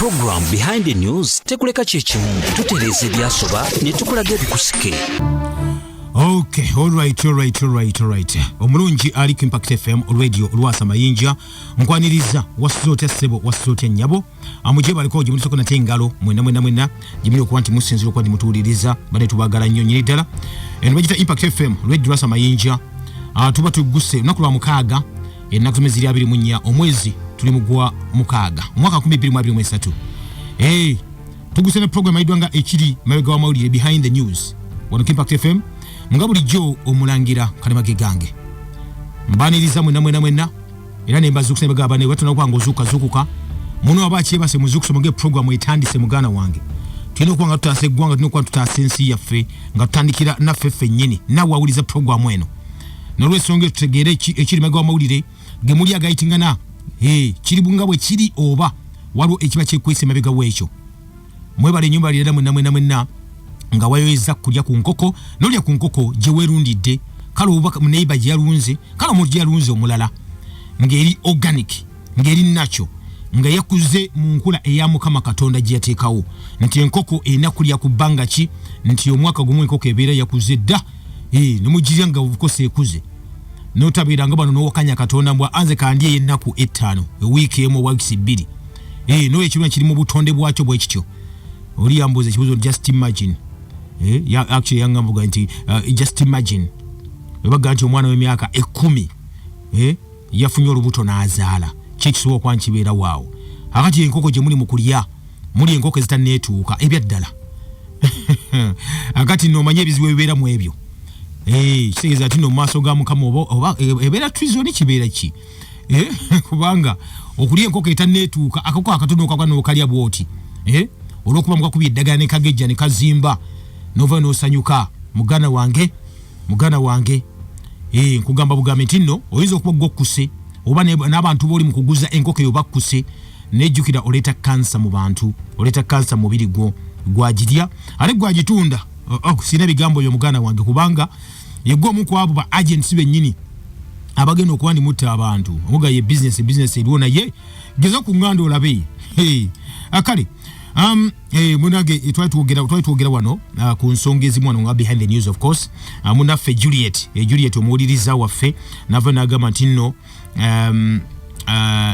program Behind the News tekuleka chechimu tutereze byasoba ne tukulaga bikusike. Okay, all right. Omulungi ali ku Impact FM radio Olwasa Mayinja nkwaniriza wasizote sebo wasizote nyabo amuje baliko jimuliso kona tengalo mwena jimiro kwanti musinziro kwandi mutuliriza bane tubagala nnyo nyiri dala eno bagita Impact FM radio Olwasa Mayinja tuba tuguse nakulwa mukaga enakuzumeziri abiri munya omwezi tuli mugwa mukaga mwaka 2023 tuguse na program aidwanga ekiri mabega wa mawulire Behind the News wano Impact FM Mungabuli jo omulangira kalimage gange mbaniriza mwena era ne mbazukusa bagaba ne watu nakwanga zukuka muno abachi base muzukusa muge program etandise mugana wange tulino kwanga tutase gwanga tulino kwa tutasensi yaffe nga tutandikira naffe nyini na wawuliza program eno nolwe songe tutegere ekiri magawa mawulire gemuli agayitingana kiri bungabwe kiri oba waliwo ekiba kyekwese mabega wecho mwebale nyumba lira mwena nga wayoyeza kulya ku nkoko nolya ku nkoko je werundidde kale obaka neighbor je yarunze kale mu je yarunze omulala ngeri organic ngeri nacho nga yakuze mu nkula eya Mukama Katonda je yateekawo nti enkoko enakulya ku banga ki nti omwaka gumwe enkoko ebeera yakuze dda nemujirya nga ubukose ekuze notabira nga bano n'okanya Katonda mbwa anze kandi enaku 5 week emu weeks 2 no ekirwa kiri mu butonde bwakyo bwe kityo oli yambuze kibuzo just imagine actually yangambuga nti just imagine webaga nti omwana w'emyaka 10 yafunye olubuto n'azaala kikisobola kwankibeera waawo akati enkoko gye muli mukulya muli enkoko ezitaneetuuka ebyaddala akati nomanye ebizibu ebibeera mu ebyo kitegeeza ati no mu maaso ga Mukama oba ebeera treason kibeera ki kubanga okulya enkoko etaneetuuka akako akatono kakanokalya bwoti olwokuba mukakubye eddagala ne kagejja ne kazimba nova no sanyuka mugana wange nkugamba bugambe nti nno oyinza okuba gokuse oba n'abantu boli mukuguza enkoko eyo bakkuse nejjukira oleta kansa mu bantu oleta kansa mu mubiri gwagirya ate gwagitunda sina bigambo byo mugana wange kubanga yegwa omu abo ba agents bennyini abagenda okuba mutta abantu omuga ye business eriwo naye geza ku ngando olabe akale munage twatwogera wano ku nsonga ezimu wano nga Behind the News of course munaffe Juliet omuwuliriza waffe nava n'agamba nti nno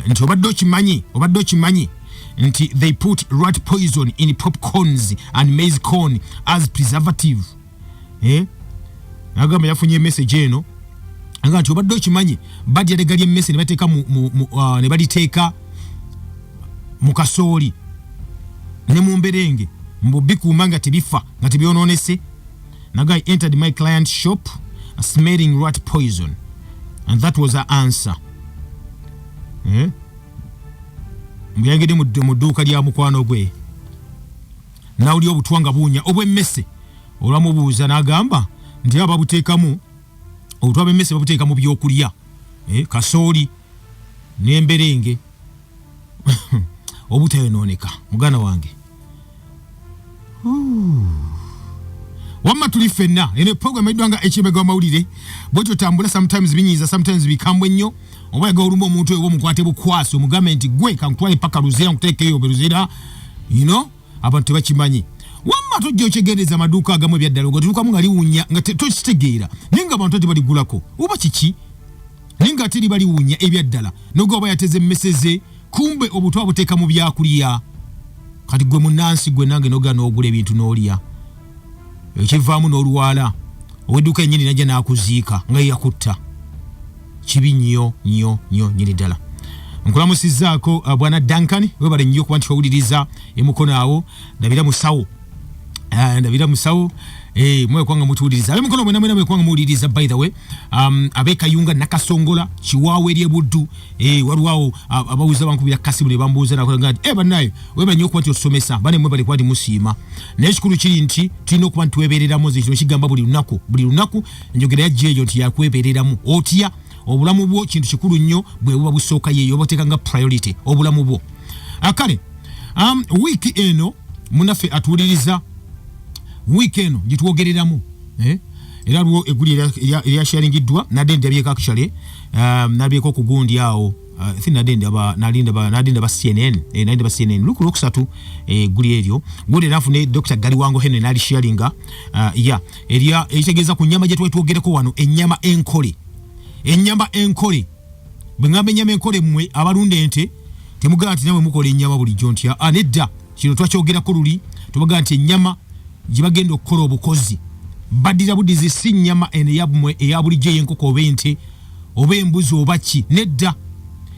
nti obadde okimanyi nti they put rat poison in popcorns and maize corn as preservative agamba yafunye message eno agamba nti obadde okimanyi badya legali emmese ne baliteeka mu kasooli ne mumberenge mbubikuuma nga tebifa nga tebyononese nagai entered my client's shop smelling rat poison and that was her answer mbuyangede mu dduuka lya mukwano gwe nawuli obutwanga buunya obw'emmese olwamubuuza n'agamba nti ababuteekamu obutwa bw'emmese babuteeka mu byokulya kasooli n'emberenge obutayononeka mugana wange wamma tuli fenna ene program edwanga ekibega mawulire bwetyo tambula sometimes binyiza sometimes bikambwe nnyo oba yaga olumba omuntu ewo mukwate bukwaso omugambe nti gwe kankutwale paka luzira nkuteekeyo beruzira abantu tebakimanyi wamma tojja okyegendeza amaduuka agamu ebyaddala ogatuukamu nga liwunya nga tokitegeera naye nga abantu tebaligulako oba kiki naye nga ate libaliwunya ebyaddala noga oba yateze emmeseze kumbe obutwa buteeka mu byakulya kati gwe munansi gwe nange noga n'ogula ebintu n'olya ekivaamu n'olwala owedduuka ennyini najja n'akuziika nga yakutta kibi nnyo nyini ddala nkulamusizzaako bwana Duncan webale nnyo kuba nti wawuliriza emukono awo ndabira musawo mwekwanga mutuwuliriza abemukono mwena mwekwanga muwuliriza by the way abekayunga nakasongola kiwaawo eri ebuddu waliwo abawuza bankubira kasimu ne bambuuza nakola nti bannaye webale nnyo okuba nti osomesa bane mwebale kuba nti musiima naye ekikulu kiri nti tulina okuba nti twebeereramu kino kigamba buli lunaku enjogera yajja eyo nti yakwebeereramu otya obulamu bwo kintu kikulu nnyo bwe buba busooka yeeyo obateeka nga priority obulamu bwo akale wiiki eno munaffe atuwuliriza wiiki eno gitwogereramu era lwo eguli erya sharingiddwa nadde ndabyeko actually nabyeko okugundi awo nalinda ba CNN nalinda ba CNN luku kusatu guli eryo gule nafu ne Dr. Galiwango Henry nali sharinga eria ekitegeza ku nyama gye twogereko wano ennyama enkole bwengambe ennyama enkole mmwe abalunda ente temugaa nti nawe mukola ennyama bulijjo nti nedda kino twakyogerako luli tubagaa nti ennyama gye bagenda okukola obukozi badira budizi si nnyama ene yabumwe eya bulijjo y'enkoko oba ente oba embuzi oba ki nedda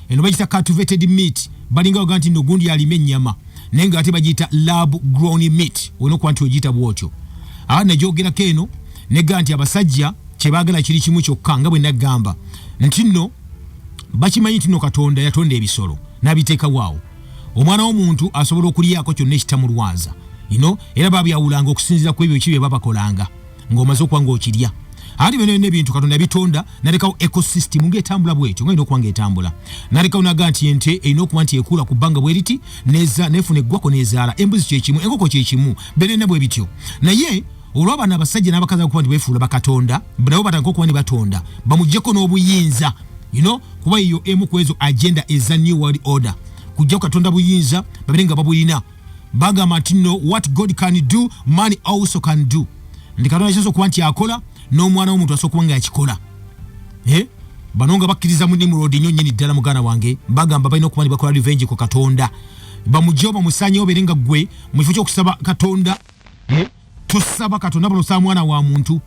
eno bagita cultivated meat balinga bagaa nti nno gundi alime ennyama naye nga ate bagiyita lab grown meat olina okuba nti ogiyita bwotyo nagyogerako eno negaa nti abasajja kyebaagala kiri kimu kyokka nga bwe naggamba nti nno bakimanyi nti nno Katonda yatonda ebisolo n'abiteeka waawo omwana w'omuntu asobola okulyako kyonna ekitamulwaza era babyawulanga okusinziira ku ebyo kibye babakolanga ng'omaze okuba ng'okirya ate bino ebintu Katonda bitonda nalekawo ecosystem ng'etambula bwetyo nga erina okuba ng'etambula nalekawo naga nti ente erina okuba nti ekula ku bbanga bwe riti nefuna eggwako n'ezaala embuzi kyekimu enkoko kyekimu berena bwe bityo naye olw'abaana abasajja n'abakazi akuba nti beefuula bakatonda nabo batandika okuba ne batonda bamuggyeko n'obuyinza kuba eyo emu ku ezo agenda eza new world order kujja ku Katonda buyinza babere nga babulina bagamba nti no what God can do man also can do ndi Katonda kisobola okuba nti akola n'omwana w'omuntu asobola okuba nga yakikola bano nga bakkiriza mu Nimrod nnyo nnyini ddala muganda wange bagamba balina okuba nti bakola revenge ku Katonda bamugyewo bamusanyewo bere nga gwe mu kifo ky'okusaba Katonda tosaba Katonda balosa mwana wa muntu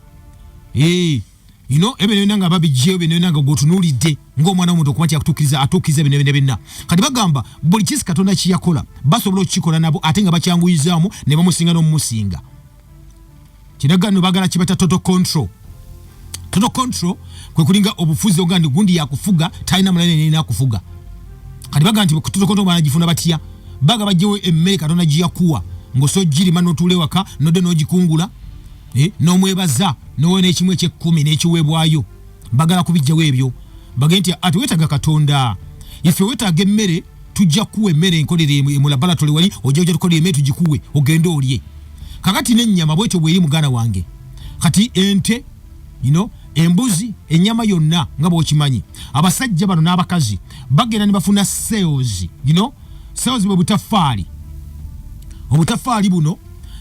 ebyo nga babijjeyo bino nga gotunuulidde ng'omwana w'omuntu okuba nti atuukiriza bino byonna kati bagamba buli kisi Katonda kiyakola basobola okukikola nabo ate nga bakyanguyizaamu ne bamusinga n'omumusinga kinagano bagala kibata total control kwe kulinga obufuzi oga ndi gundi yakufuga talina mulane nina akufuga kati baga nti total control banagifuna batya baga bajjewo emmere Katonda giyakuwa ng'osojjirima n'otuule waka nodde n'ogikungula n'omwebaza n'owona ekimu eky'ekkumi n'ekiweebwayo bagala kubijjawo ebyo bagende nti ati weetaga Katonda ife weetaaga emmere tujja kuwa emmere enkolere mu laboratory wali ojja tukolera emmere tugikuwe ogende olye kakati n'ennyama bwetyo bweri muganda wange kati ente embuzi ennyama yonna nga bw'okimanyi abasajja bano n'abakazi bagenda ne bafuna sales sales bwe obutafaali buno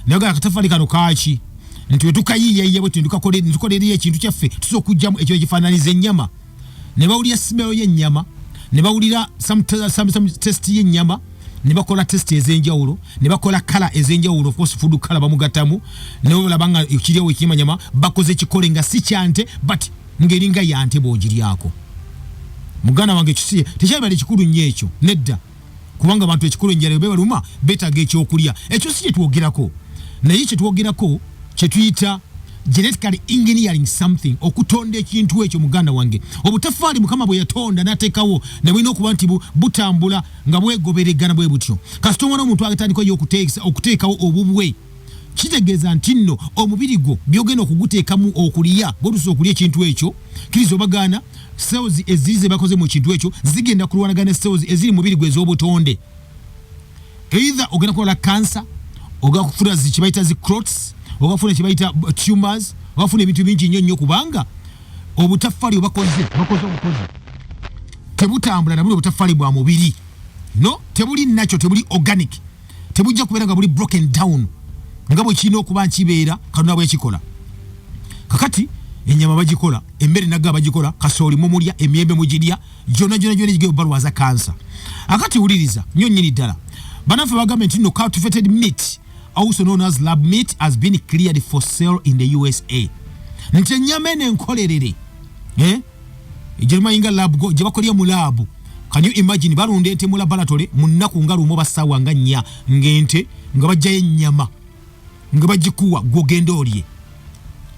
naye akatafaali kano kaaki nti wetukayiiyayiya bwe tukolera ekintu kyaffe tusobola okugyamu ekyo ekifaananiza ennyama ne bawulira simero y'ennyama ne bawulira some test y'ennyama ne bakola test ez'enjawulo ne bakola kala ez'enjawulo of course food kala bamugattamu ne balaba nga ekiriwo ekirima nyama bakoze ekikole nga si kyante but ngeringa yante bw'ogiryako muganda wange kisiye tekyali kikulu nnyo ekyo nedda kubanga abantu ekikulu njala bebaluma beetaaga ekyokulya ekyo si kyetwogerako naye kyetwogerako kyetuyita genetically engineering something okutonda ekintu ekyo muganda wange obutafaali mukama bwe yatonda n'ateekawo ne bulina okuba nti butambula nga bwegoberegana bwe butyo kasita omwana omuntu atandikayo okuteekawo obubwe kitegeeza nti nno omubiri gwo byogenda okuguteekamu okulya bwotusobola okulya ekintu ekyo kiriza obagaana cells eziri ze bakoze mu kintu ekyo zigenda kulwanagana cells eziri mu mubiri gwe ez'obutonde either ogenda kukola cancer ogakufuna zikibayita zi clots ogafuna kibayita tumors ogafuna ebintu bingi nnyo kubanga obutafaali bakoze obukozi tebutambula na buli obutafaali bwa mubiri tebuli nakyo tebuli organic tebujja kubeera nga buli broken down nga bwe kirina okuba nkibeera Katonda bwe yakikola kakati ennyama bagikola emmere nagga bagikola kasooli mumulya emiyembe mugirya gyonna gigenda balwaza kansa akati wuliriza nnyo nnyini ddala banaffe bagamba nti cultivated meat also known as lab meat has been cleared for sale in the USA nti ennyama eno enkolerere egimanyi lab gye bakolya mu laabu can you imagine balunda ente mu laboratory mu nnaku nga lumu basaawa nga 4 ng'ente nga bajjayo ennyama nga bagikuwa gwogenda olye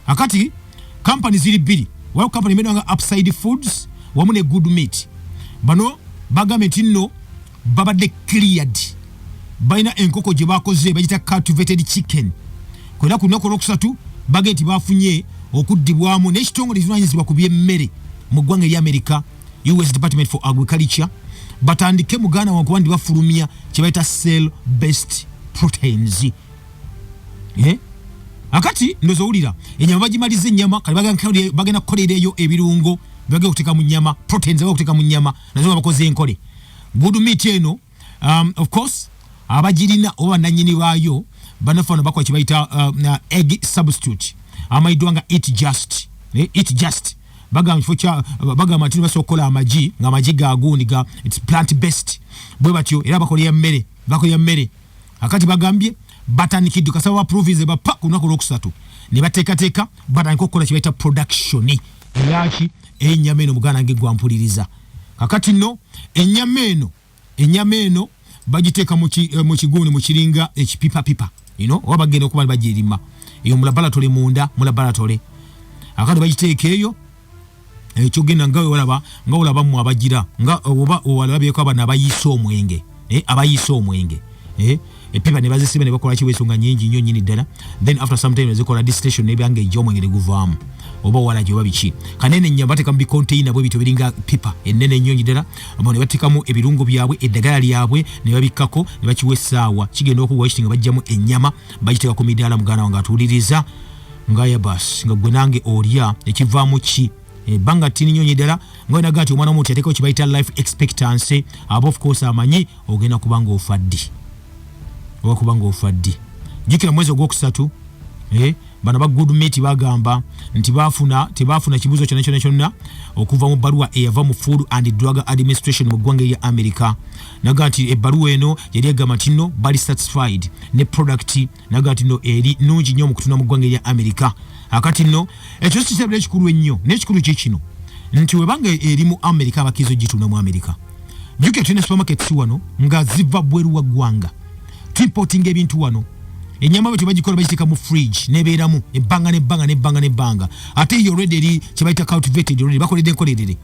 akati company ziri bbiri waliwo company imene Upside Foods wamu ne Good Meat bano bagambe nti nno babadde cleared balina enkoko gye bakoze bagita cultivated chicken kwera ku lunaku olwokusatu bagee nti bafunye okuddibwamu n'ekitongole ekivunanyizibwa ku by'emmere mu ggwanga ery'Amerika US Department for Agriculture batandike muganda wankuba ndi bafulumya kye bayita cell based proteins akati ndozo wulira ennyama bagimaliza ennyama kali bagenda kukolera eyo ebirungo bagenda okuteka mu nnyama, proteins bagenda okuteka mu nnyama nazo bakoze enkole. Good meat eno of course abagirina oba nanyini baayo banafano bakwa kibayita egg substitute amaidwa nga eat just bagamba fucha bagamba tini basokola amaji nga amaji gagundi ga it's plant based bwe batyo era bakolya mmere akati bagambye batandikidde kasaba province bapa kunako lokusatu ne bateekateeka batandika okukola kibayita production eyaki ennyama eno muganda ngegwa mpuliriza kakati no ennyama eno bagiteeka mu kiguuni mu kiringa ekipipa oba bagenda okuba bagirima eyo mu laboratory munda mu laboratory akati bagiteeka eyo ekyogenda nga olaba mu abagira nga oba owalabyeko abana abayiisa omwenge epipa ne bazisiba ne bakola kiweesonga nyingi nnyo nnyini ddala then after some time nezikola distillation nebyange egy'omwenge ne guvaamu oba walagi oba biki kanene nnyama bateeka mu bicontainer bwe bityo biringa pipa ennene nnyo ddala abo ne bateekamu ebirungo byabwe eddagala lyabwe ne babikkako ne bakiwa essaawa kigenda okuwa kiti nga bajjamu ennyama bagiteeka ku midaala muganda wange atuuliriza ngaya bas nga gwe nange olya ekivaamu ki banga tini nnyo ddala nga wenaga nti omwana omuntu yateekawo kibayita life expectancy aba of course amanyi ogenda kubanga ofaddi jukira mwezi ogwokusatu bano ba good meat bagamba nti tebafuna kibuzo kyonna okuva mu baluwa eyava mu Food and Drug Administration mu ggwanga lya America naga nti ebbaluwa eno yali egamba nti nno bali satisfied ne product naga nti nno eri nungi nnyo mu kutunda mu ggwanga lya America akati nno ekyo kisebera ekikulu ennyo n'ekikulu kikino nti webanga eri mu America abakizo gitunda mu America jukira tulina supermarkets wano nga ziva bweru wa ggwanga importing ebintu wano enyama bwe tubagikola bagiteeka mu fridge nebeeramu ebbanga ate yo already eri kyebayita cultivated already bakoledde enkolerere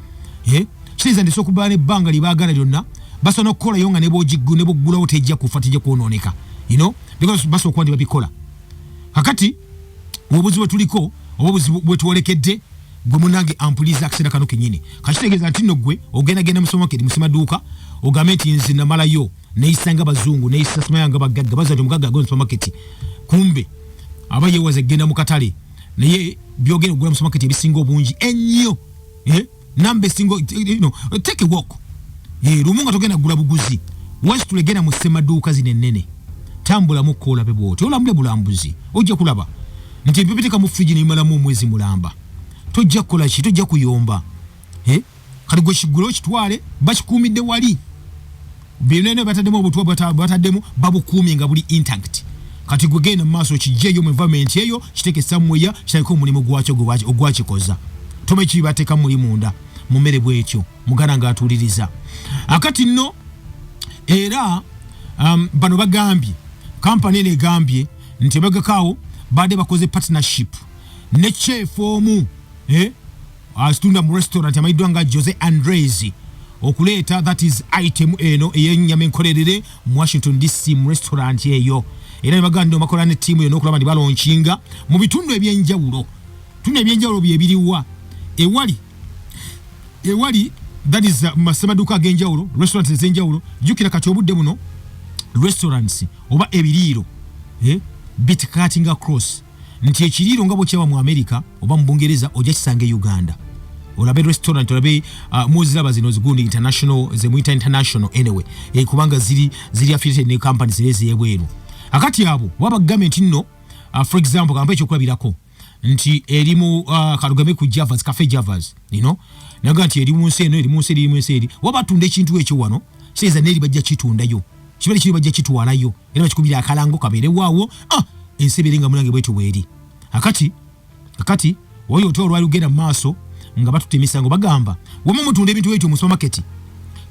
kiriza ndese okuba nebbanga libaagala lyonna basobola okukolayo nga neboggulawo tejja kufa tejja kwonooneka because basobola okuba nti babikola kakati obubuzi bwe tuliko oba obubuzi bwe tuwolekedde gwe munange ampuliza akaseera kano kenyini kakitegeeza nti nno gwe ogendagenda mu supermarket musimaduuka ogambe nti nze namalayo neisanga bazungu neisa simayanga bagagga bazati mugagga go supermarket kumbe aba yewaze genda mu katale naye byogenda ogula mu supermarket ebisinga obungi ennyo nambe singo take a walk lumunga togenda gula buguzi wasi tulegenda mu semaduuka zinennene tambula mu kola beboti olambule bulambuzi ojja kulaba nti bibitika mu fridge nimala mu mwezi mulamba tojja kukola ki tojja kuyomba kali gwe kigula kitwale bakikumidde wali binene batademu obutwa batademu babukuumye nga buli intact kati gwe genda maaso kijjeyo mu environment eyo kiteke somewhere kitako mulimu gwakyo ogwakikoza tome kibateka muri munda mu mmere bwekyo mugana nga atuliriza akati nno era bano bagambye company ne gambye nti bagakawo bade bakoze partnership ne chef omu astunda mu restaurant amaidwa nga Jose Andres okuleta that is item eno eyenyama enkolerere mu Washington DC mu restaurant eyo era baganda makola ne team eno okulaba ndi balonchinga mu bitundu ebyenjawulo tune ebyenjawulo byebiriwa ewali that is masemaduka genjawulo restaurants zenjawulo jukira kati obudde muno restaurants oba ebiriro bit cutting across nti ekiriro ngabo kyawa mu America oba mu Bungereza ojja kisanga Uganda olabe restaurant olabe muzilaba zino zigundi international zemuita international anyway kubanga ziri affiliated ne companies lezi yebweru akati abo waba government nno for example kampa ekyo kulabirako nti erimu kalugame ku Javas cafe Javas naga nti eri munsi eri waba tunde ekintu ekyo wano seza neri bajja kitundayo kibali kiri bajja kitwalayo era bakikubira akalango kabere waawo enseberenga munange bwetu bweri akati woyo otoro alugenda maaso nga batutemisa ngo bagamba wamwe mutunde ebintu ebyo mu supermarket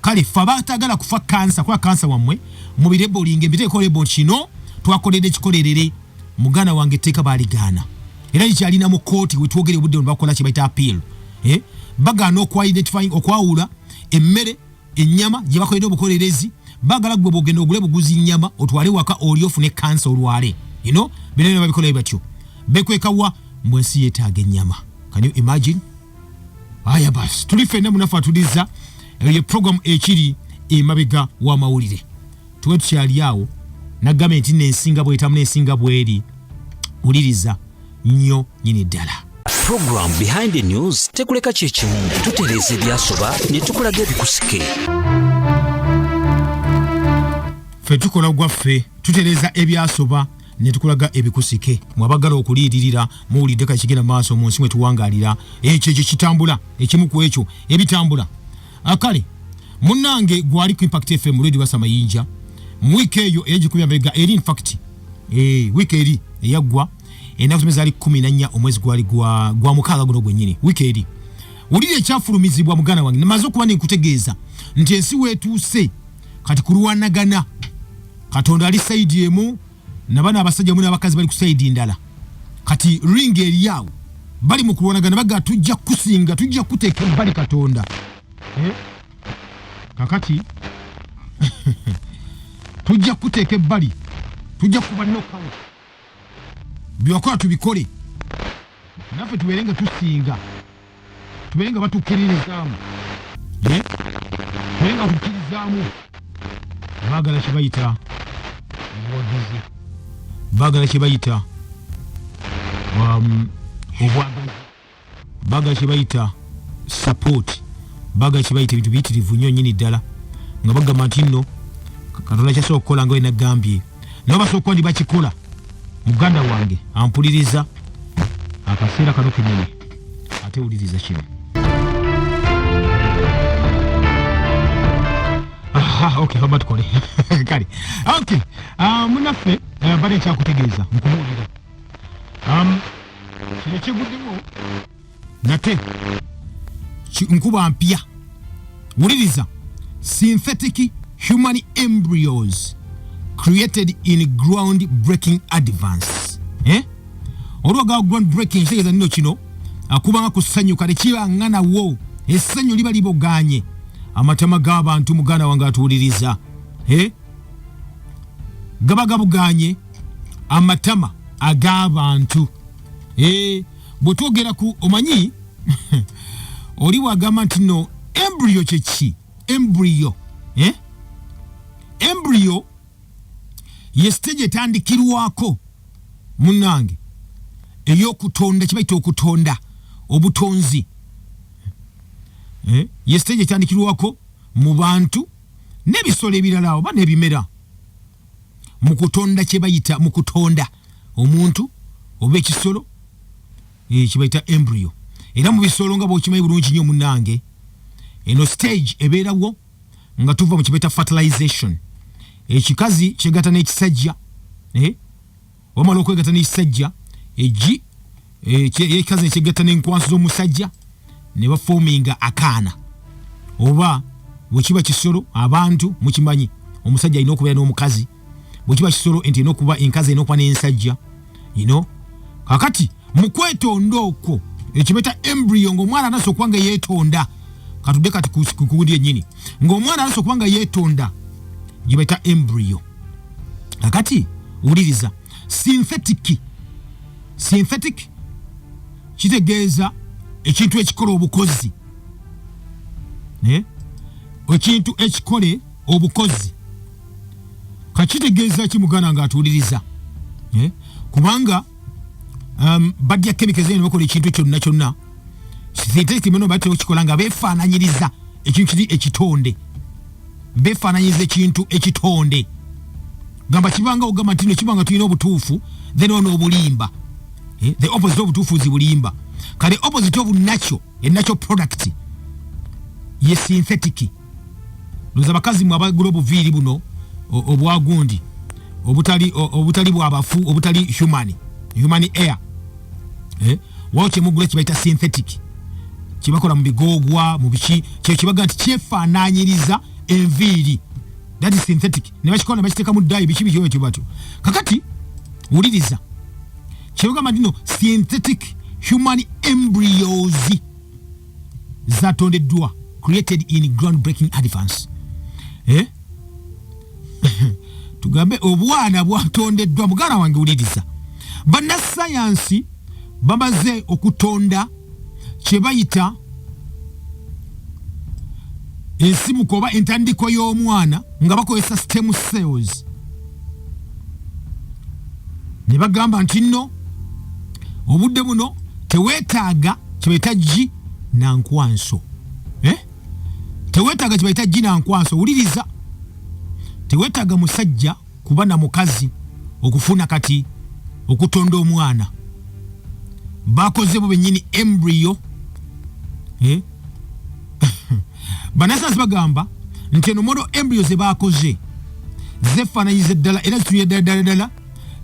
kale fabatagala kufa kansa kwa kansa wamwe mu birebolinge mbiteeko lebo kino twakolede kikolerere mugana wange teka baligana era ikyalina mu court wetwogere obudde bakola kibaita appeal bagano kwa identifying okwawula emmere ennyama gye bakolede obukolerezi bagala gwe bogenda ogule buguzi nyama otwale waka oli ofune kansa olwale binene babikola batyo bekwekawa mwensi yetaaga ennyama. Can you imagine? Aya bas tulifenda munafa tuliza ye program ekiri emabega wa mawulire tuwe tukyali yawo na government n'ensinga bwetamu n'ensinga bweri uliriza nnyo nyini ddala. program behind the news tekuleka kyekimu tutereeza ebyasoba ne tukulaga ebikusike. Ffe tukola gwaffe tutereeza ebyasoba ne tukulaga ebikusike. Mwabagala okuliiririra muwulidde kakigenda maaso mu nsi mwe tuwangaalira ekyo kitambula ekimu ku ekyo ebitambula. Akale munnange gwali ku Impact FM Radio Basamayinja mu wiiki eyo ey'egikumi abega eri in fact wiiki eri eyaggwa ennaku zali 14 omwezi gwali gwa mukaaga guno gwennyini wiiki eri. Wulira ekyafulumizibwa mugana wange namaze okuba nkutegeeza nti ensi weetuuse kati kulwanagana Katonda ali saidi emu nabana abasajja mu n'abakazi bali ku saidi ndala. Kati ring eri yawo bali mu kulwanagana baga tujja kusinga tujja kuteeka bali Katonda. Kakati tujja kuteeka bali tujja kuba knockout. Byokola tubikole naffe tuberenga tusinga tuberenga batukkiririzaamu tuberenga tukkiririzaamu baagala kibayita obuwagizi baagala kibayita obwagazi baagala kibayita support baagala kibayita ebintu biyitirivu nnyo nnyini ddala nga bagamba nti nno Katonda kyasobola okukola nga we nagambye nabo basobola okuba ndi bakikola. Muganda wange ampuliriza akaseera kano kennyini ate wuliriza kino. Okay, haba tukole kale. Okay, munaffe bali ekyakutegeeza nkumuwulira kino kiguddemu nate nkuba mpya. Wuliriza synthetic human embryos created in ground-breaking advance. Olwaga ground-breaking kitegeeza nino kino akubanga kusanyuka tekibangana wo essanyu liba liboganye amatama g'abantu muganda wange atuwuliriza gaba gabuganye amatama ag'abantu. Bwe twogera ku omanyi oli wagamba nti no embryo kyeki embryo embryo yesiteje etandikirwako munnange ey'okutonda kibayita okutonda obutonzi. Yesiteje etandikirwako mu bantu n'ebisolo ebirala oba n'ebimera mu kutonda kyebayita mu kutonda omuntu oba ekisolo kibayita embryo. Era mu bisolo nga bw'okimanyi bulungi nnyo munnange eno stage ebeerawo nga tuva mu kibayita fertilization. Ekikazi kyegata n'ekisajja wamala okwegata n'ekisajja ekikazi ekyegatta n'enkwanso z'omusajja ne bafoominga akaana. Oba bwe kiba kisolo abantu mukimanyi omusajja alina okubeera n'omukazi, bwe kiba kisolo enti erina okuba enkazi erina okuba n'ensajja. Kakati mu kwetonda okwo ekibayita embryo ng'omwana anasobola okuba nga yeetonda katudde kati ku kundi yennyini ng'omwana anasobola okuba nga yeetonda gibayita embryo. Kakati wuliriza synthetic kitegeeza ekintu ekikola obukozi ekintu ekikole obukozi. Kakitegeeza kimugana nga atuwuliriza kubanga badya chemicals ne bakola ekintu kyonna synthetic meno batyo kikola nga beefaananyiriza ekintu kiri ekitonde beefaananyiriza ekintu ekitonde gamba kibanga ogamba nti kibanga tulina obutuufu then ono obulimba. The opposite obutuufu zibulimba. Kale opposite of natural a natural product ye synthetic. Loza bakazi mu abagula obuviiri buno obwagundi obutali bwabafu obutali human air wache mugula kibaita synthetic kibakola mu bigogwa mu biki kibaga nti kyefaananyiriza enviiri. That is synthetic. Ne bakikola bakiteka mu dye biki byo batyo. Kakati wuliriza kibaga madino synthetic human embryos zatondeddwa created in groundbreaking advance. Tugambe obwana bwatondeddwa mugana wange wuliriza. Bannasayansi bamaze okutonda kyebayita ensimuko oba entandiko y'omwana nga bakozesa stem cells. Ne bagamba nti nno obudde buno tewetaaga kibaita G nankwanso. Tewetaaga kibaita G nankwanso. Uliriza. Tewetaaga musajja kuba namukazi okufuna kati okutonda omwana. Bakoze bo benyini embryo. Banasa bagamba nti no modo embryo ze bakoze zefaananyiza ddala era zituye ddala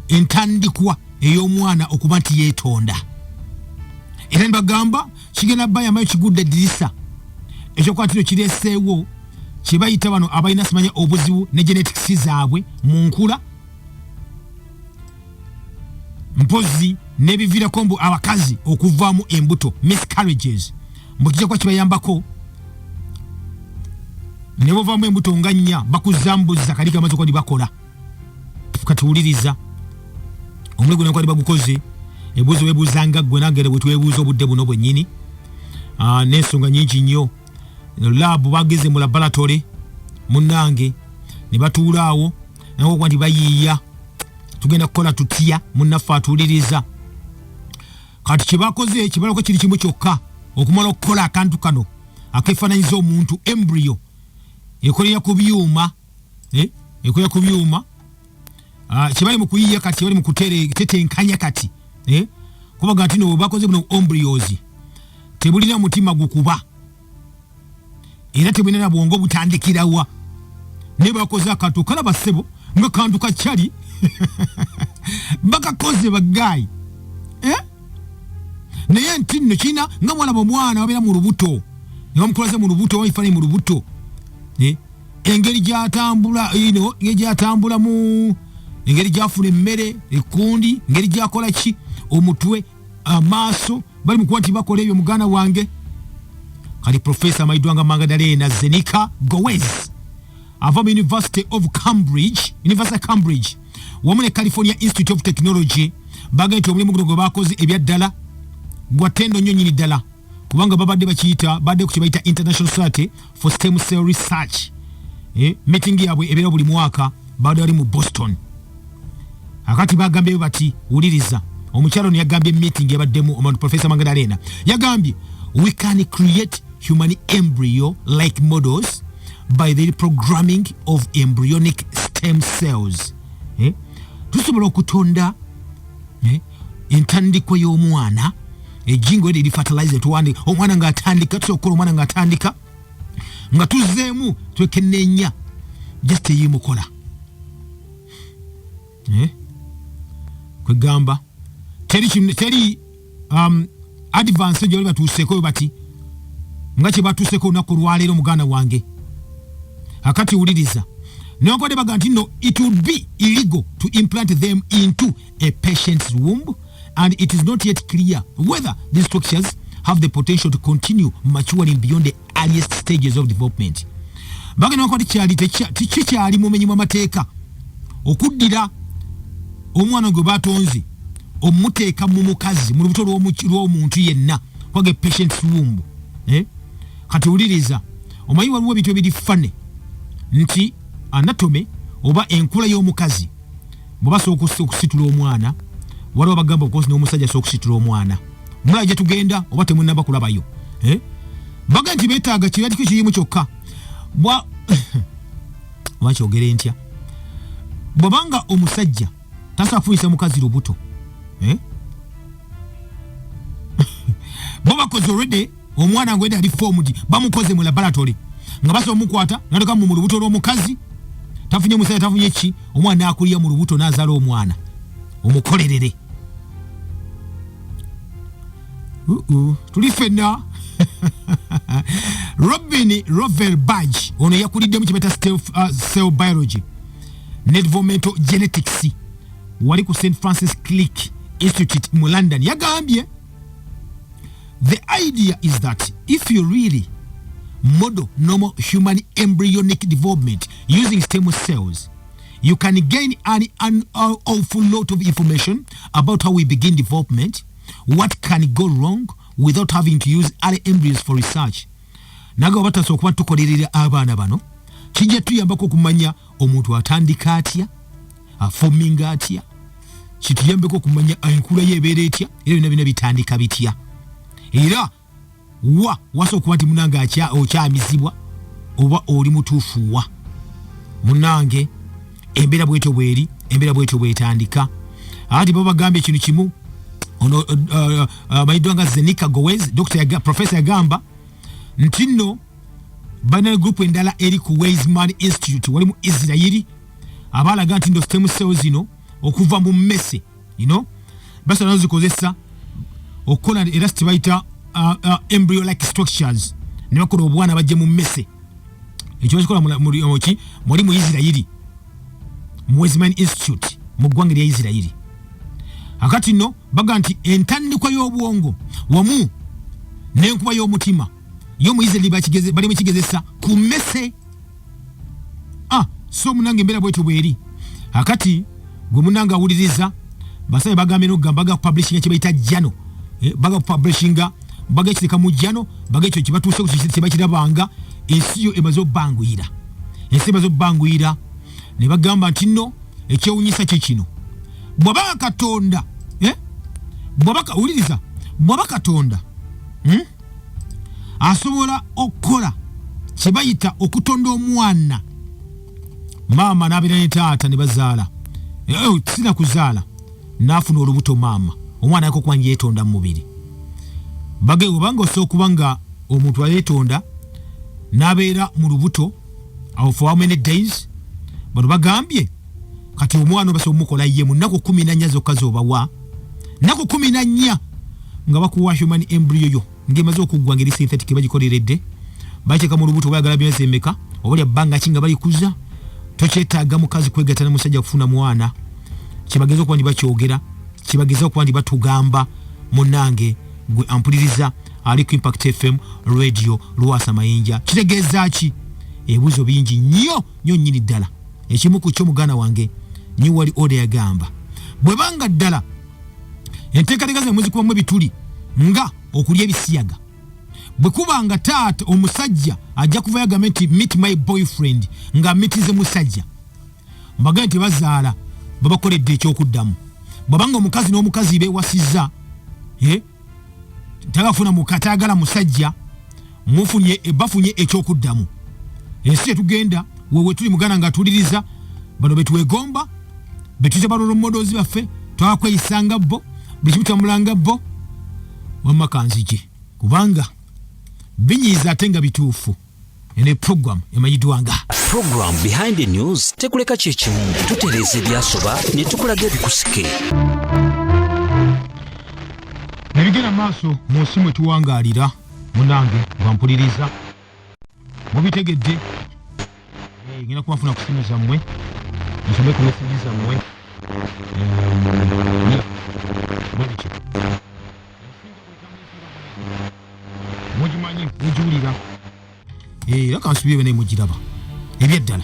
entandikwa ey'omwana okuba nti yeetonda. Era ne bagamba kigenda bayamayo kigudde eddirisa ekyokwatiro kireeseewo kye bayita bano abalina simanya obuzibu ne genetics zaabwe mu nkula mpozi n'ebiviirako mbu abakazi okuvaamu embuto miscarriages mbu kijja kuba kibayambako ne bovaamu embuto nga nnya bakuzambuza kali kamaze okwa bakola. Kati wuliriza omulego ne kwali bagukoze ebuuzo weebuuzanga ggwe nagere bwe twebuuza obudde buno bwennyini n'ensonga nnyingi nnyo. Laabu bageze mu laboratory munnange ne batuula awo nawo okuba nti bayiiya tugenda kukola tutya munnaffe atuuliriza. Kati kye bakoze kibalako kiri kimu kyokka okumala okukola akantu kano akeefaananyiza omuntu embryo ekolera ku byuma ekolera ku byuma kibali mu kuyiiya kati bali mu kutetenkanya kati kubaga nti no bakoze buno embryos tebulina mutima gukuba era tebulina bwongo butandikirawa ne bakoze akantu kalaba ssebo nga kantu kakyali bakakoze bagayi naye nti nno kina nga mwalaba omwana wabeera mu lubuto ne bamukolaze mu lubuto waifani mu lubuto engeri gyatambula engeri gyatambulamu engeri gyafuna emmere ekundi engeri gyakola ki omutwe amaaso bali mukuba nti bakola ebyo muganda wange. Kali Professor Maidwanga Magdalena Zenika Gowez ava mu University of Cambridge wamu ne California Institute of Technology bagenda nti omulimu guno gwe bakoze ebya ddala gwa ttendo nnyo nnyini ddala kubanga babadde bakiyita badde ku kye bayita International Society for Stem Cell Research. Meeting yaabwe ebeera buli mwaka badde bali mu Boston. Akati bagambye bati wuliriza omukyalo ne yagambye meeting yabaddemu omuntu Professor Magdalena yagambye we can create human embryo like models by the programming of embryonic stem cells. Tusobola okutonda entandikwa y'omwana ejingo eri fertilizer tuwandi omwana ng'atandika tusobola omwana ng'atandika nga tuzeemu twekenneenya just eyimukola kwegamba teri advance gyoli batuuseeko bati nga kye batuuseeko olunaku lwaleero muganda wange. Akati wuliriza newankubadde baga nti no it would be illegal to implant them into a patient's womb and it is not yet clear whether these structures have the potential to continue maturing beyond the earliest stages of development. Baga newankubadde kikyali mumenyi mw'amateeka okuddira omwana gwe batonze omuteeka mu mukazi mu lubuto lw'omuntu yenna kwage patient's womb. Kati wuliriza omanyi waliwo ebintu ebiri fane nti anatome oba enkula y'omukazi bwe basobola okusitula omwana waliwo bagamba okozi n'omusajja asobola okusitula omwana mulala gye tugenda oba temunnaba kulabayo. Baga nti beetaaga kiratiko kirimu kyokka wakyogere ntya bw'obanga omusajja tasobola kufuuyisa mukazi lubuto bo bakoze already omwana ngwenda ali formed bamukoze mu laboratory nga basobola omukwata n'ateka mu lubuto lw'omukazi tafunye musajja tafunye ki omwana akulira mu lubuto n'azaala omwana omukolerere. Tuli fenna Robin Rovel Bajja ono yakuliddemu kibeta cell biology ne developmental genetics wali ku St. Francis Crick Institute mu London yagambye the idea is that if you really model normal human embryonic development using stem cells, you can gain an awful lot of information about how we begin development, what can go wrong without having to use early embryos for research. Naga bataso okuba tukolerera abaana bano kijja tuyambako okumanya omuntu atandika atya afominga atya kituyambeko kumanya enkula y'ebeera etya era byonna bino bitandika bitya era wasa okuba nti munange okyamizibwa oba oli mutuufu wa munange embeera bwetyo bweri embeera bwetyo bwetandika ati babagambye ekintu kimu ono amanyiddwa nga Zenika Gowez professor yagamba nti nno banana group endala eri ku Weizmann Institute wali mu Israeli abalaga nti ndo stem cells zino okuva mu mmese basa nazo zikozesa okukola era sibayita embryo like structures ne bakola obwana bajje mu mmese ekyo bakikola muri mu Israeli mu Weizmann Institute mu ggwanga lya Israeli akati no baga nti entandikwa y'obwongo wamu n'enkuba y'omutima yo mu Israeli bali mu kigezesa ku mmese so munange embeera bwetyo bweri akati gwe munange awuliriza basabe bagambye n'okugamba publishing kye bayita jano baga publishinga baga ekireka mu jano baga ekyo kibatuuse ku kiti bakirabanga ensi yo emaze obbanguyira ne bagamba nti nno ekyewunyisa kikino bwaba Katonda bwaba Katonda asobola okukola kye bayita okutonda omwana maama n'abeera ne taata ne bazaala sina kuzaala n'afuna olubuto maama omwana yako kuba yeetonda mu mubiri bage obanga osobola okuba nga omuntu ayeetonda n'abeera mu lubuto awo for how many days bano bagambye kati omwana basobola omukola ye mu nnaku 14 zokka z'obawa nnaku 14 nga bakuwa human embryo yo ng'emaze okuggwa ngeri synthetic bagikoleredde bakeka mu lubuto bayagala byonse emeka obalya bbanga ki nga balikuza tokyetaaga mukazi kwegata na musajja kufuna mwana kibageza okuba ndi bakyogera kibageza okuba ndi batugamba munange gwe ampuliriza ali ku Impact FM radio Luwasa Mayinja kitegeeza ki ebuzo bingi nnyo nnyini ddala ekimu ku kyo mugana wange ni wali order yagamba bwe banga ddala enteekateeka ze mwezi kubamu ebituli nga okulya ebisiyaga bwe kubanga taata omusajja ajja kuva yagamba nti meet my boyfriend nga mitize musajja mbaga nti bazaala babakoledde ekyokuddamu bwabanga omukazi n'omukazi beewasizza tagafuna mukataagala musajja bafunye ekyokuddamu ensi etugenda wewe tuli mugana nga tuliriza bano betuwegomba betuze balolo modoozi baffe twakweyisanga bo bekimutambulanga bo wamma kanzije kubanga binyiiza ate nga bituufu ene program emanyiddwanga program behind the news tekuleka kyekimu tutereeza ebyasoba ne tukulaga ebikusike nebigenda maaso mu nsi mwe tuwangaalira munange bampuliriza mubitegedde ngenda kubafuna ku simu zammwe nsome ku meseji zammwe mugimanyi mugiwulira era kansubire bene mugiraba ebyeddala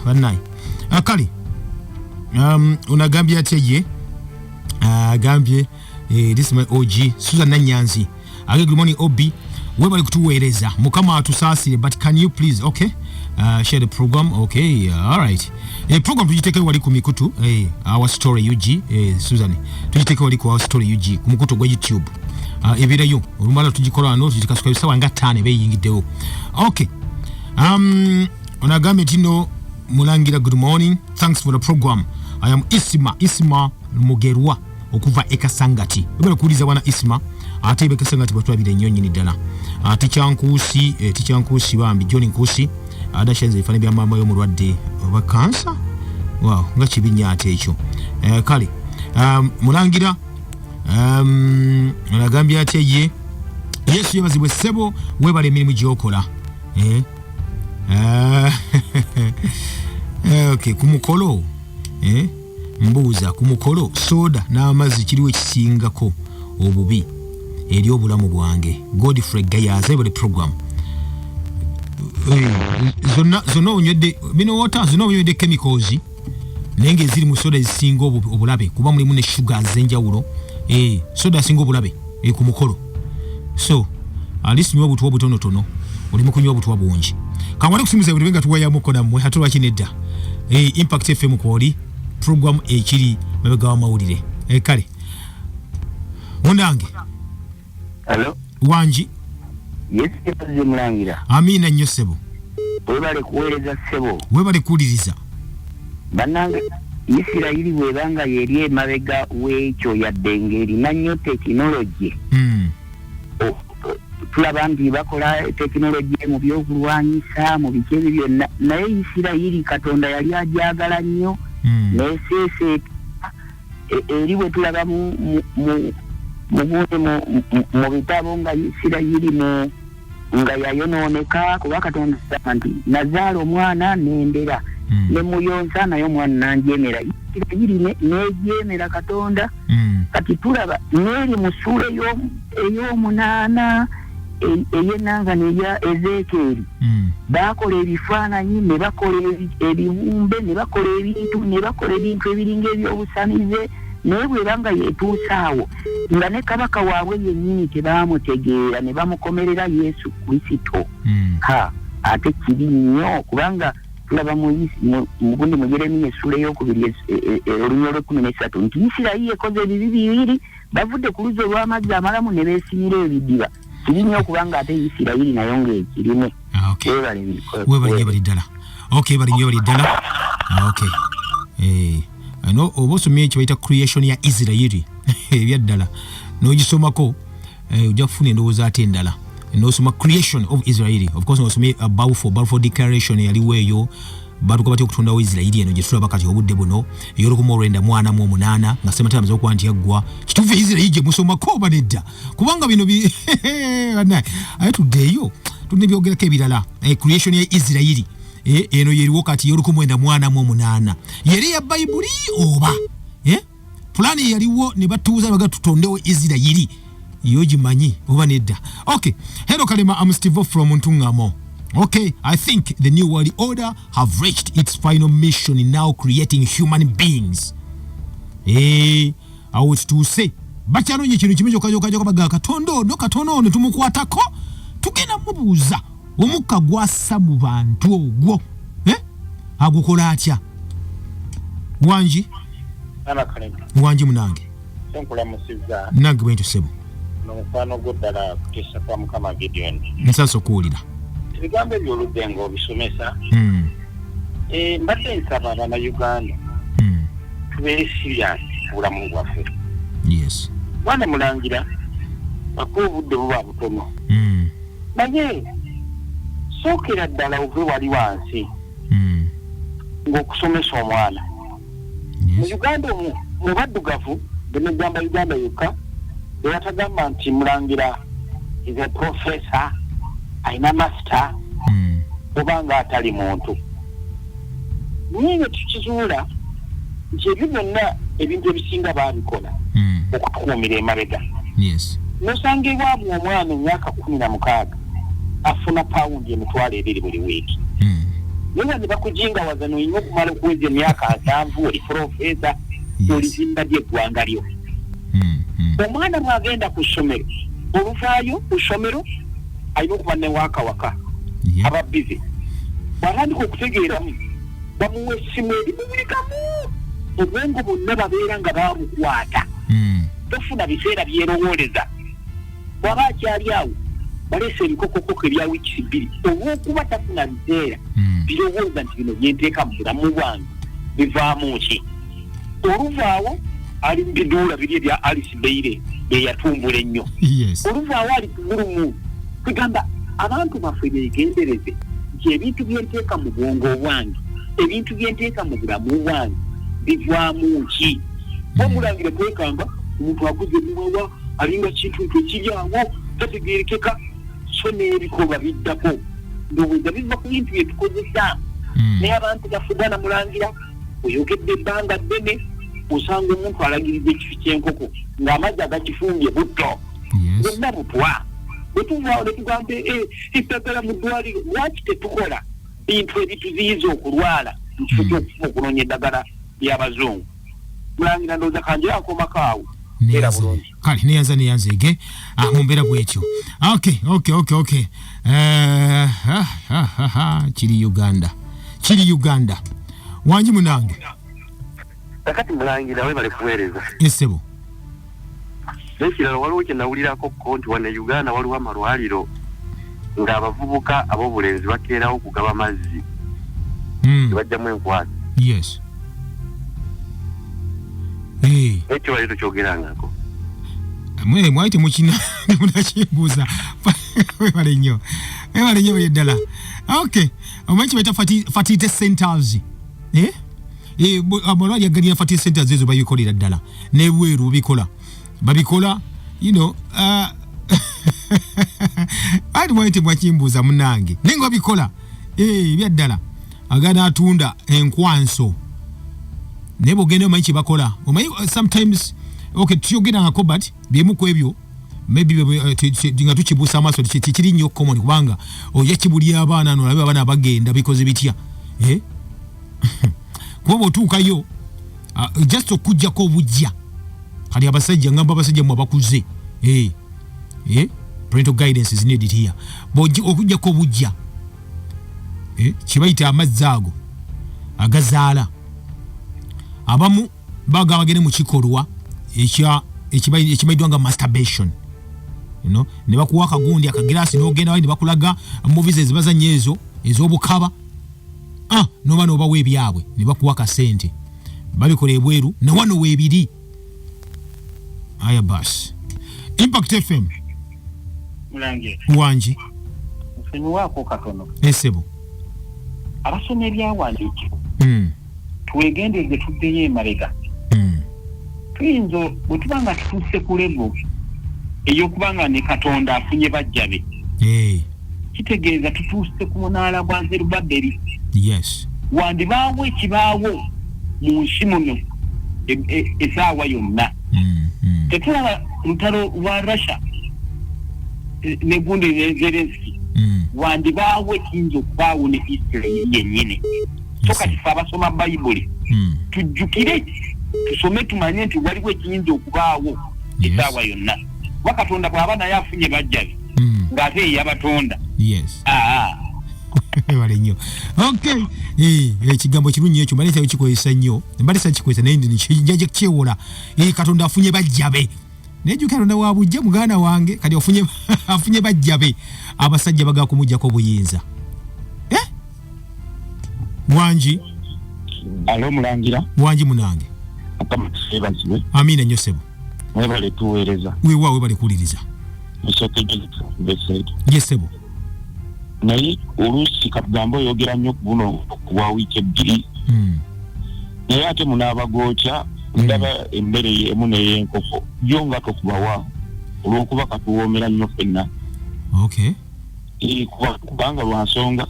bannaye kale onagambye atya ye agambye this is my OG Susan Nanyanzi age good morning Obi webali kutuweereza mukama atusaasire but can you please okay share the program okay all right program tujiteke wali ku mikutu our story UG Susan tujiteke wali ku our story UG ku mukutu gwa YouTube ebirayo olumala tujikola no tujikasuka bisawa nga 5 beyingiddewo okay onagambye tino mulangira good morning thanks for the program I am Isma Mugerwa okuva ekasangati ebale kuuliza wana Isma ate ekasangati batwabire nnyo nnyini ddala ticyankuusi bambi John Nkuusi adashenze ifane bya mama yo mulwadde oba kansa wow nga kibinya ate ekyo kale mulangira nagambye ate ye Yesu yabazibwe ssebo webale emirimu gyokola okay kumukolo mbuuza ku mukolo soda n'amazzi kiriwo ekisingako obubi eri obulamu bwange Godfrey Gayaza buli program zonna onywedde minowota zonna onywedde chemicals nenge ziri mu soda ezisinga obulabe kuba mulimu ne sugar z'enjawulo soda asinga obulabe ku mukolo so alisinywa obutwa obutonotono olimu kunywa obutwa bungi kangwale kusimuza buli benga tuwayamuko nammwe ate lwaki nedda Impact FM kwoli program ekiri mabega wa mawulire kale munange hello wanji yes kipazi mulangira amina nnyo ssebo webale kuweereza ssebo webale kuwuliriza bannange Isirayiri bwebanga yeri emabega w'ekyo yadde ng'erina nnyo tekinologi tulaba nti bakola tekinologi mu byokulwanyisa mu biki ebyo byonna naye Isirayiri Katonda yali agyagala nnyo n'eseese eri bwe tulaba mu bitabo nga Isirayiri nga yayonooneka kuba Katonda nti nazaala omwana n'endera ne muyonsa naye omwana nanjemera Isirayiri n'egyemera Katonda kati tulaba n'eri mu ssuula ey'omunaana eyenanga neya Ezekieri bakola ebifaananyi ne bakola ebibumbe ne bakola ebintu ebiringa ebyobusamize naye bwebanga yetuusa awo nga ne kabaka waabwe yennyini tebaamutegeera ne bamukomerera Yesu Kristo ate kibi nnyo kubanga tulaba mugundi mu Yeremiya essula ey'okubiri olunya olw'13 nti Isirayiri ekoze ebibi bibiri bavudde ku luzzi olw'amazzi amalamu ne beesimira ebidiba kibi nnyo kubanga ate Isirayiri nayo ng'ekirimu webali ddala bali ddala ano oba osomye ekyo bayita creation ya Isirayiri ebyaddala n'ogisomako ojja kufuna endowooza ate endala n'osoma creation of Israel of course n'osomye Balfour declaration yaliwo eyo batuka batya okutondawo Isirayiri eno gye tulaba kati obudde buno ey'Olukumi-8 nga Ssemateeka amaze okuba nti yaggwa kituufu Isirayiri gye musomako oba nedda kubanga bino aye tuddeeyo tulina ebyogerako ebirala creation ya Isirayiri eno yeriwo kati ey'Olukumi-8 yeri ya Bayibuli oba pulani yaliwo ne batuuza baga tutondewo Isirayiri yo gimanyi oba nedda. Okay, hello Kalema, I'm Steve from Ntungamo. Okay, I think the new world order have reached its final mission in now creating human beings. I was to say bakyanoonye kintu kimu kyokka baga Katonda ono tumukwatako tugenda mubuuza omukka gwassa mu bantu ogwo agukola atya wanji wanji munange senkula musiza nange bwentu sebo n'omukwano gw'eddala kutesa kwa Mukama Gideon nsasa okuwulira ebigambo ebyoludde ng'obisomesa mbadde nsaba Abannayuganda tubeere serious obulamu bwaffe. Yes. Bwana Mulangira bakuba obudde buba butono naye sookera ddala ove wali wansi ng'okusomesa omwana mu Uganda omwo mu baddugavu benegamba Uganda yokka bebatagamba nti Mulangira is a professor ayina master obanga atali muntu niye tukizuula nti ebyo byonna ebintu ebisinga baabikola okutukuumira emabega. Yes. Nosanga ewaabwe omwana emyaka 16 afuna pawundi $2 buli wiiki naye ne bakujingawaza n'olina okumala okuweza emyaka 7 oli profesa olizimba ly'eggwanga lyo. Omwana bw'agenda ku ssomero oluvaayo ku ssomero alina okuba ne waka aba bize bw'atandika okutegeeramu bamuwa essimu erimubulikamu obwongo bwonna babeera nga babukwata tofuna biseera byerowooleza bw'aba akyali awo baleese ebikokokoko ebya wiiki 2 olw'okuba tafuna biseera birowooza nti bino byenteeka mu bulamu bwange bivaamu ki. Oluvaawo ali mu biduula biri ebya Alice Beire beyatumbula ennyo. Oluvaawo ali kugulumu kugamba abantu baffe beegendereze nti ebintu byenteeka mu bwongo bwange ebintu byenteeka mu bulamu bwange bivaamu ki. Omulangira twekanga omuntu aguze muwawa alinga kintu ekiri awo tategeerekeka so n'ebikolwa biddako ndowooza biva ku bintu bye tukozesa naye abantu bafugana Mulangira oyogedde ebbanga ddene osanga omuntu alagiriza ekifi ky'enkoko ng'amazzi agakifumbye butto bwonna butwa bwe tuvaawo ne tugambe eddagala mu ddwaliro lwaki tetukola bintu ebituziyiza okulwala mu kifo ky'okufuna okunoonya eddagala ly'abazungu. Mulangira ndowooza kanjira akomako awo era bulungi kale neyanzege mumbeera bwetyo. Okay. Kiri Uganda wanji munange kakati mulangira we bale kuweereza esebo nekirala waliwo kye nawulirako konti wane Uganda waliwo amalwaliro ng'abavubuka ab'obulenzi bakeerawo okugaba mazzi bajjamu enkwata yes ekyo wali tokyogerangako mwali temukina munakimbuuza webale nnyo ddala okay omanyi kibaita fertility centers amalwaliro agalina fertility centers ezo babikolera ddala n'ebweru babikola you know ati mwali temwakimbuuza munange naye nga babikola byaddala agana atunda enkwanso naye bw'ogenda omanyi kye bakola omanyi sometimes okay tuyogerangako but byemu ku ebyo maybe nga tukibuusa amaaso tikiri nnyo common kubanga ojja kibulya abaana nolabe abaana bagenda bikoze bitya kuba bw'otuukayo just okuggyako obujja kali abasajja ngamba abasajja mu abakuze parental guidance is needed here okuggyako obujja kibayita amazzi ago agazaala abamu baga bagende mu kikolwa ekibayiddwa nga masturbation you know ne bakuwa akagundi akagirasi n'ogenda wali ne bakulaga movies ezibazanya ezo ez'obukaba noba n'obawa ebyabwe ne bakuwa akasente babikola ebweru ne wano weebiri aya basi Impact FM mulange wanji ufenuwako katono esebo abasoma ebyawandiikibwa twegendeze tuddeyo emabega tuyinza bwe tuba nga tutuuse ku levo ey'okubanga ne Katonda afunye bajja be kitegeeza tutuuse ku munaala gwa Zerubaberi yes wandibaawo ekibaawo mu nsi muno essaawa yonna tetulaba lutalo lwa Russia ne gundi ne Zelensky wandibaawo ekiyinza okubaawo ne Israel yennyini so kati fe abasoma Bayibuli tujjukire tusome tumanye nti waliwo ekiyinza okubaawo essaawa yonna Katonda bw'aba naye afunye bajja be ng'ate ye yabatonda yes wale nnyo okay ekigambo kirungi ekyo mbalisa kikozesa nnyo mbalisa kikozesa naye njja kyewola Katonda afunye bajja be nejjuka Katonda wa bujja muganda wange kati afunye bajja be abasajja baga kumujjako obuyinza wanji alo mulangira wanji munange akamasebazibwe amina nnyo sebo webale tuweereza weewaawo webale kuwuliriza yesebo naye oluusi katugamba oyogera nnyo ku buno kuwa wiiki ebbiri naye ate munaabagooca ndaba emmere emu n'ey'enkoko yo nga tokubawa olw'okuba katuwoomera nnyo ffenna okay kubanga lwa nsonga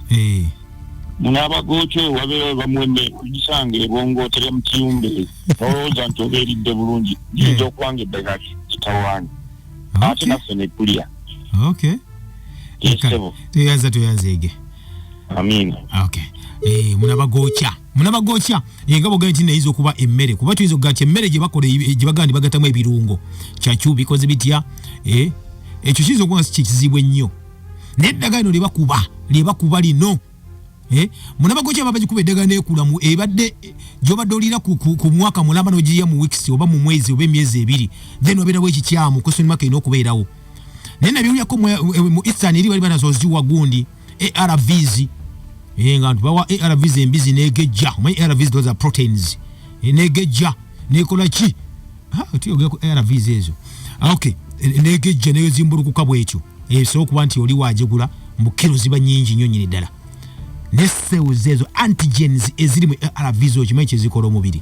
munaabagooca wabeewo bamuwemme tugisanga ebongootere mu kiyumbe olowooza nti oba eridde bulungi giyinza okubanga eddagala kitawaani ate naffe ne tulya okay yesebo tuyazeege amina okay munabagocha nga bogenda nti nayiza okuba emmere kuba tuyinza okugaa nti emmere gye bakola gye bagandi bagatamu ebirungo kyakyu bikoze bitya ekyo kiyinza okuba nga kizibwe nnyo naye eddagala lino lyebakuba lino munabagocha baba gikuba eddagala neekulamu ebadde gy'obadde olira ku mwaka mulamba n'ogiya mu weeks oba mu mwezi oba emyezi ebiri then obeerawo ekikyamu question mark erina okubeerawo naye nabyoliyako mu Eastern eri bali banazoziwa gundi ARVs nga bawa ARVs embizi negejja omanyi ARVs those are proteins negejja nekola ki tuyogera ku ARVs ezo okay negejja neyo zimbulukuka bwekyo so kuba nti oli wajegula mu kilo ziba nyingi nnyo nyini ddala ne cells ezo antigens eziri mu ARVs okimanyi kyezikola omubiri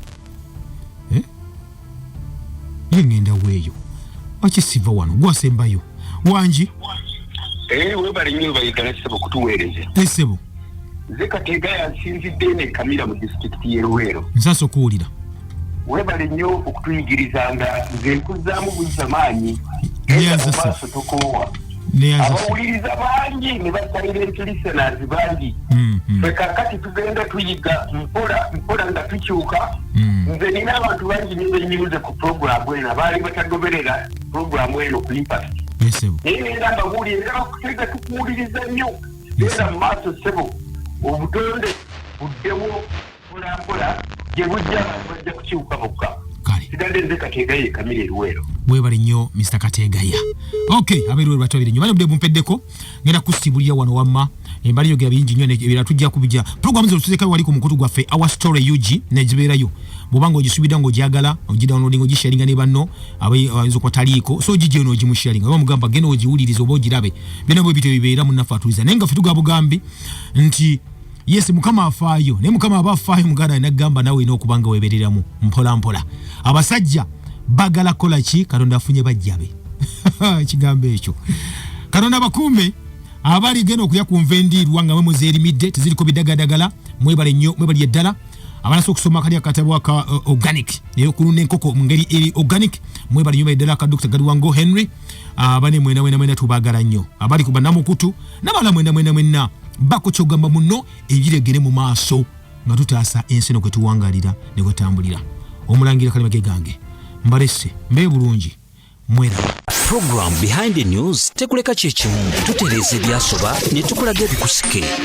ngenda weeyo wakisiva wano gwasembayo wanji webale nnyo bayigala sebo kutuweereze esebo Zekatega yasinzidde ne Kamira mu district y'Eruwero nsasa okuwulira webale nnyo okutuyigirizanga nze nkuzaamu buzamaanyi maaso tokoowa abawuliriza bangi ne basilent listeners bangi ffe kakati tugenda tuyiga mpola nga tukyuka nze nina abantu bangi nebenyuze ku programu eno abaali batagoberera programu eno ku Impact naye nenda mbabuulire era bakutega tukuwuliriza nnyo era mu maaso sebo obutonde buddewo mpolampola bujja bajja kukiwuka bokka sigadde nze Kategaya Kamire Luwero webale nnyo Mr. Kategaya. Okay, abeeruwe batwabire nnyo bano bde bumpeddeko ngenda kusibulira wano wamma embali yogera bingi nnyo nebira tujja kubijja programu zo tuzeka wali ku mukutu gwaffe Our Story UG nejibeerayo bubanga ogisubira ngo ojagala ogidownloading ogisharinga ne banno abayinza ko taliiko so gije no ogimusharinga oba mugamba geno ogiwuliriza oba ogirabe bino bwe bito bibeera munafatuliza nenga fituga bugambi nti yes mukama afaayo ne mukama abafaayo muganda nagamba nawe n'okubanga webereramu mpola mpola abasajja bagala kola ki Katonda afunye bajjabe kigambo ekyo Katonda bakume abali geno okuya kunvendirwa nga mwe zeri midde teziriko bidagadagala mwebale nnyo mwebali eddala abanaso okusoma kali akatabwa ka organic neyo kulunne enkoko mungeri eri organic mwebali nnyo eddala ka Dr. Gadwango Henry abane mwena tubagala nnyo abali ku banamukutu nabala mwena bako kyogamba muno enjiregere mu maaso nga tutaasa ensi no kwetuwangalira ne kwetambulira omulangira kalimage gange mbalese mbe bulungi mwera. Program Behind the News tekuleka kyekimu tutereze byasoba ne tukulaga ebikusike.